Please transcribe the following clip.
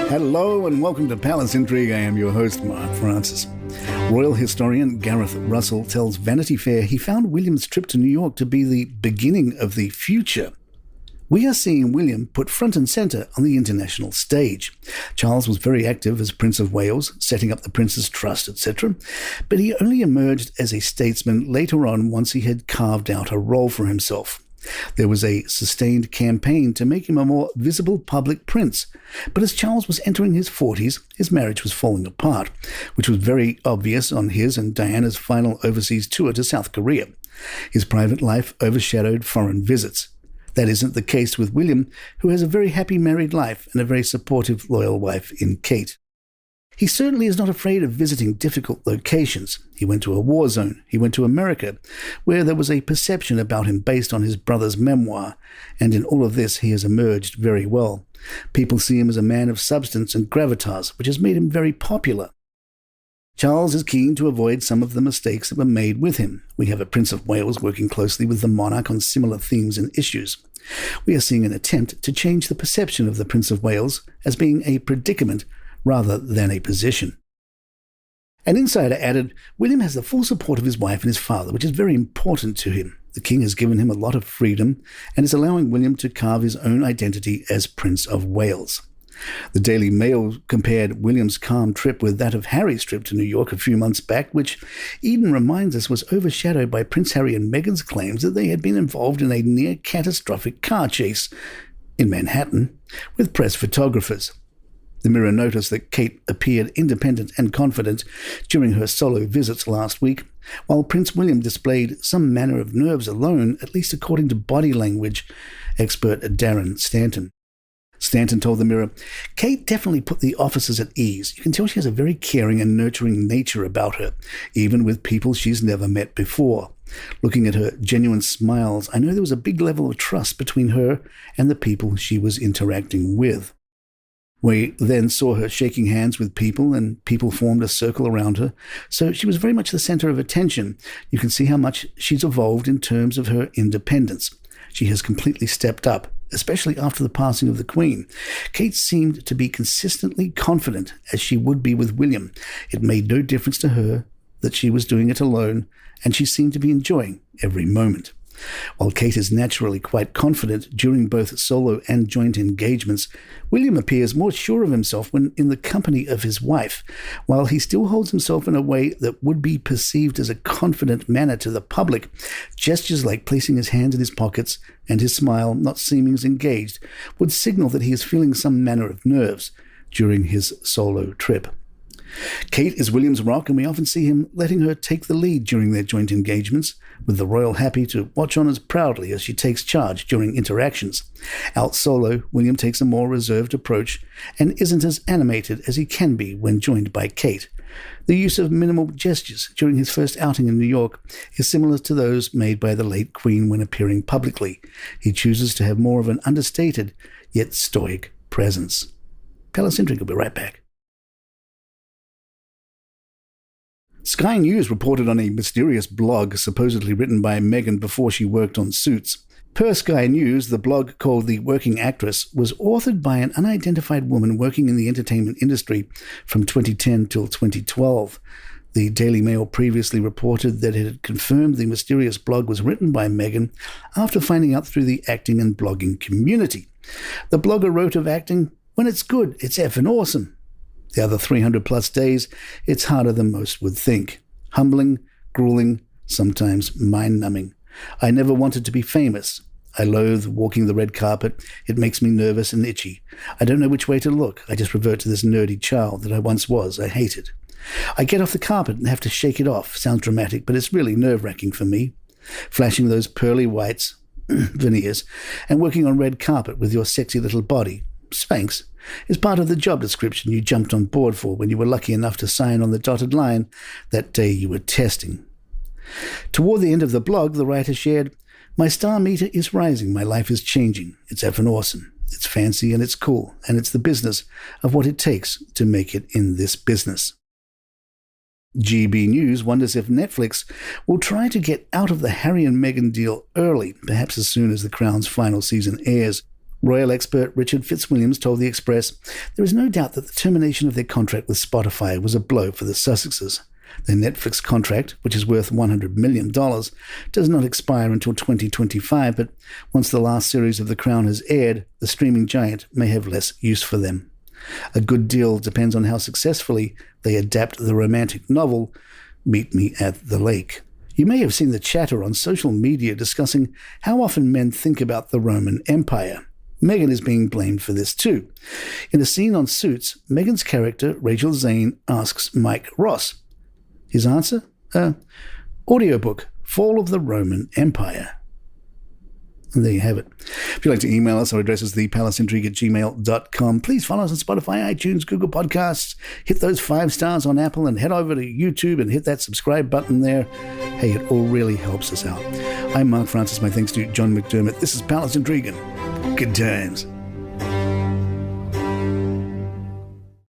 Hello and welcome to Palace Intrigue. I am your host, Mark Francis. Royal historian Gareth Russell tells Vanity Fair he found William's trip to New York to be the beginning of the future. We are seeing William put front and centre on the international stage. Charles was very active as Prince of Wales, setting up the Prince's Trust, etc., but he only emerged as a statesman later on once he had carved out a role for himself. There was a sustained campaign to make him a more visible public prince, but as Charles was entering his 40s, his marriage was falling apart, which was very obvious on his and Diana's final overseas tour to South Korea. His private life overshadowed foreign visits. That isn't the case with William, who has a very happy married life and a very supportive, loyal wife in Kate. He certainly is not afraid of visiting difficult locations. He went to a war zone. He went to America, where there was a perception about him based on his brother's memoir, and in all of this he has emerged very well. People see him as a man of substance and gravitas, which has made him very popular. Charles is keen to avoid some of the mistakes that were made with him. We have a Prince of Wales working closely with the monarch on similar themes and issues. We are seeing an attempt to change the perception of the Prince of Wales as being a predicament rather than a position. An insider added, William has the full support of his wife and his father, which is very important to him. The king has given him a lot of freedom and is allowing William to carve his own identity as Prince of Wales. The Daily Mail compared William's calm trip with that of Harry's trip to New York a few months back, which Eden reminds us was overshadowed by Prince Harry and Meghan's claims that they had been involved in a near-catastrophic car chase in Manhattan with press photographers. The Mirror noticed that Kate appeared independent and confident during her solo visits last week, while Prince William displayed some manner of nerves alone, at least according to body language expert Darren Stanton. Stanton told the Mirror, Kate definitely put the officers at ease. You can tell she has a very caring and nurturing nature about her, even with people she's never met before. Looking at her genuine smiles, I know there was a big level of trust between her and the people she was interacting with. We then saw her shaking hands with people, and people formed a circle around her, so she was very much the center of attention. You can see how much she's evolved in terms of her independence. She has completely stepped up, especially after the passing of the Queen. Kate seemed to be consistently confident, as she would be with William. It made no difference to her that she was doing it alone, and she seemed to be enjoying every moment. While Kate is naturally quite confident during both solo and joint engagements, William appears more sure of himself when in the company of his wife. While he still holds himself in a way that would be perceived as a confident manner to the public, gestures like placing his hands in his pockets and his smile not seeming as engaged would signal that he is feeling some manner of nerves during his solo trip. Kate is William's rock, and we often see him letting her take the lead during their joint engagements, with the royal happy to watch on as proudly as she takes charge during interactions. Out solo, William takes a more reserved approach and isn't as animated as he can be when joined by Kate. The use of minimal gestures during his first outing in New York is similar to those made by the late Queen when appearing publicly. He chooses to have more of an understated, yet stoic presence. Palace Intrigue will be right back. Sky News reported on a mysterious blog supposedly written by Meghan before she worked on Suits. Per Sky News, the blog called The Working Actress was authored by an unidentified woman working in the entertainment industry from 2010 till 2012. The Daily Mail previously reported that it had confirmed the mysterious blog was written by Meghan after finding out through the acting and blogging community. The blogger wrote of acting, "When it's good, it's effing awesome. The other 300-plus days, it's harder than most would think. Humbling, grueling, sometimes mind-numbing. I never wanted to be famous. I loathe walking the red carpet. It makes me nervous and itchy. I don't know which way to look. I just revert to this nerdy child that I once was. I hate it. I get off the carpet and have to shake it off. Sounds dramatic, but it's really nerve-wracking for me. Flashing those pearly whites, veneers, and working on red carpet with your sexy little body, Spanx, is part of the job description you jumped on board for when you were lucky enough to sign on the dotted line that day you were testing." Toward the end of the blog, the writer shared, "My star meter is rising. My life is changing. It's effing awesome. It's fancy and it's cool, and it's the business of what it takes to make it in this business." GB News wonders if Netflix will try to get out of the Harry and Meghan deal early, perhaps as soon as The Crown's final season airs. Royal expert Richard Fitzwilliams told the Express, "There is no doubt that the termination of their contract with Spotify was a blow for the Sussexes. Their Netflix contract, which is worth $100 million, does not expire until 2025, but once the last series of The Crown has aired, the streaming giant may have less use for them. A good deal depends on how successfully they adapt the romantic novel Meet Me at the Lake." You may have seen the chatter on social media discussing how often men think about the Roman Empire. Meghan is being blamed for this too. In a scene on Suits, Meghan's character, Rachel Zane, asks Mike Ross. His answer? Audiobook, Fall of the Roman Empire. And there you have it. If you'd like to email us, our address is thepalaceintrigue@gmail.com. Please follow us on Spotify, iTunes, Google Podcasts. Hit those 5 stars on Apple and head over to YouTube and hit that subscribe button there. Hey, it all really helps us out. I'm Mark Francis. My thanks to John McDermott. This is Palace Intrigue. Good times.